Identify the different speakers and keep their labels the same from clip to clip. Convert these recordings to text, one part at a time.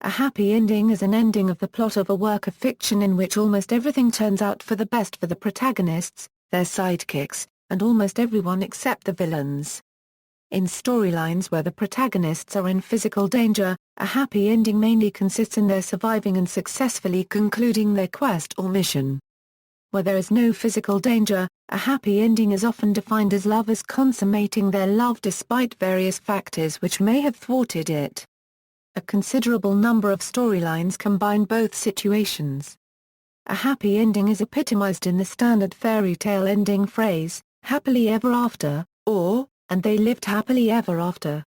Speaker 1: A happy ending is an ending of the plot of a work of fiction in which almost everything turns out for the best for the protagonists, their sidekicks, and almost everyone except the villains. In storylines where the protagonists are in physical danger, a happy ending mainly consists in their surviving and successfully concluding their quest or mission. Where there is no physical danger, a happy ending is often defined as lovers consummating their love despite various factors which may have thwarted it. A considerable number of storylines combine both situations. A happy ending is epitomized in the standard fairy tale ending phrase, happily ever after, or, and they lived happily ever after.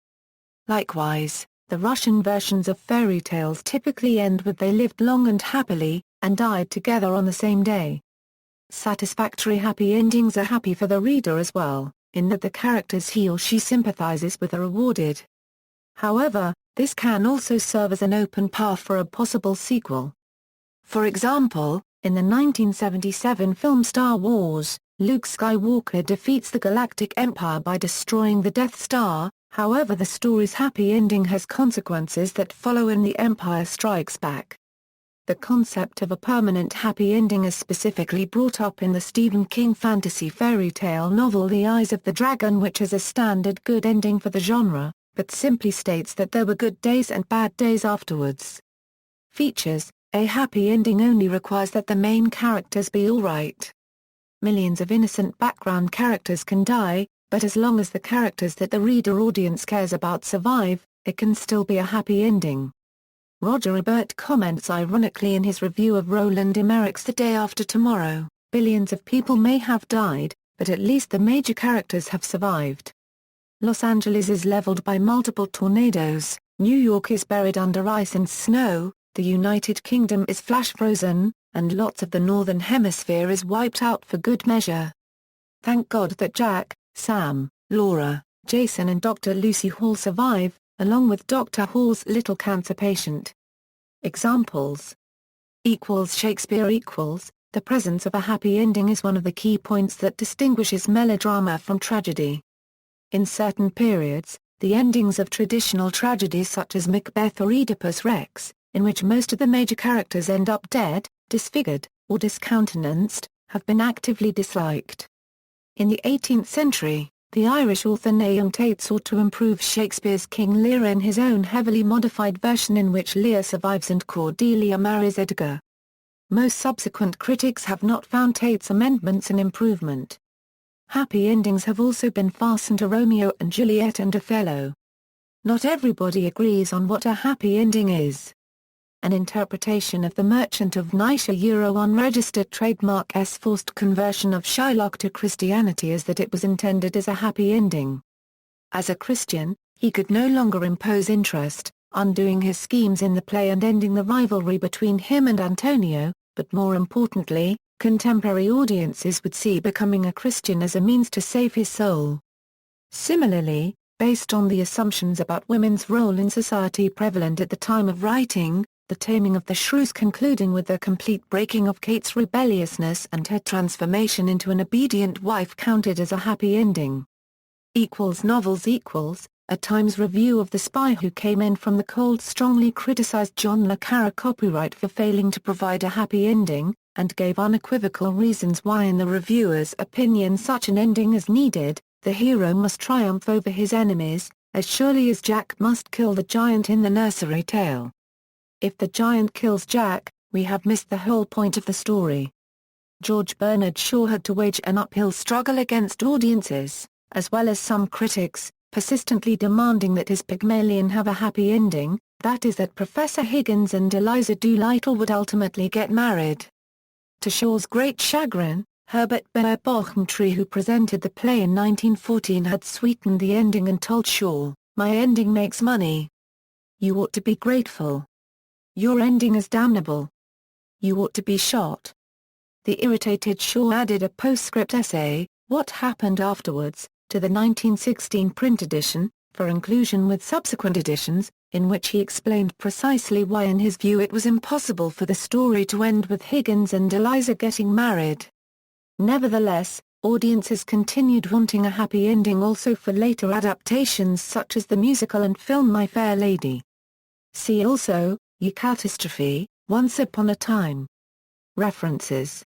Speaker 1: Likewise, the Russian versions of fairy tales typically end with they lived long and happily, and died together on the same day. Satisfactory happy endings are happy for the reader as well, in that the characters he or she sympathizes with are rewarded. However, this can also serve as an open path for a possible sequel. For example, in the 1977 film Star Wars, Luke Skywalker defeats the Galactic Empire by destroying the Death Star. However, the story's happy ending has consequences that follow in The Empire Strikes Back. The concept of a permanent happy ending is specifically brought up in the Stephen King fantasy fairy tale novel The Eyes of the Dragon, which is a standard good ending for the genre, but simply states that there were good days and bad days afterwards. Features: a happy ending only requires that the main characters be alright. Millions of innocent background characters can die, but as long as the characters that the reader audience cares about survive, it can still be a happy ending. Roger Ebert comments ironically in his review of Roland Emmerich's The Day After Tomorrow, "Billions of people may have died, but at least the major characters have survived. Los Angeles is leveled by multiple tornadoes, New York is buried under ice and snow, the United Kingdom is flash frozen, and lots of the Northern Hemisphere is wiped out for good measure. Thank God that Jack, Sam, Laura, Jason and Dr. Lucy Hall survive, along with Dr. Hall's little cancer patient." Examples: Shakespeare equals, the presence of a happy ending is one of the key points that distinguishes melodrama from tragedy. In certain periods, the endings of traditional tragedies such as Macbeth or Oedipus Rex, in which most of the major characters end up dead, disfigured, or discountenanced, have been actively disliked. In the 18th century, the Irish author Nahum Tate sought to improve Shakespeare's King Lear in his own heavily modified version in which Lear survives and Cordelia marries Edgar. Most subsequent critics have not found Tate's amendments an improvement. Happy endings have also been fastened to Romeo and Juliet and Othello. Not everybody agrees on what a happy ending is. An interpretation of The Merchant of Venice unregistered trademark S forced conversion of Shylock to Christianity is that it was intended as a happy ending. As a Christian, he could no longer impose interest, undoing his schemes in the play and ending the rivalry between him and Antonio, but more importantly, contemporary audiences would see becoming a Christian as a means to save his soul. Similarly, based on the assumptions about women's role in society prevalent at the time of writing, The Taming of the Shrews concluding with the complete breaking of Kate's rebelliousness and her transformation into an obedient wife counted as a happy ending. Novels A Times review of The Spy Who Came In from the Cold strongly criticized John le Carré copyright for failing to provide a happy ending, and gave unequivocal reasons why in the reviewer's opinion such an ending is needed. The hero must triumph over his enemies, as surely as Jack must kill the giant in the nursery tale. If the giant kills Jack, we have missed the whole point of the story. George Bernard Shaw had to wage an uphill struggle against audiences, as well as some critics, persistently demanding that his Pygmalion have a happy ending, that is that Professor Higgins and Eliza Doolittle would ultimately get married. To Shaw's great chagrin, Herbert Bear Bochumtree, who presented the play in 1914, had sweetened the ending and told Shaw, "My ending makes money. You ought to be grateful. Your ending is damnable. You ought to be shot." The irritated Shaw added a postscript essay, What Happened Afterwards, to the 1916 print edition, for inclusion with subsequent editions, in which he explained precisely why in his view it was impossible for the story to end with Higgins and Eliza getting married. Nevertheless, audiences continued wanting a happy ending also for later adaptations such as the musical and film My Fair Lady. See also, Eucatastrophe, Once Upon a Time. References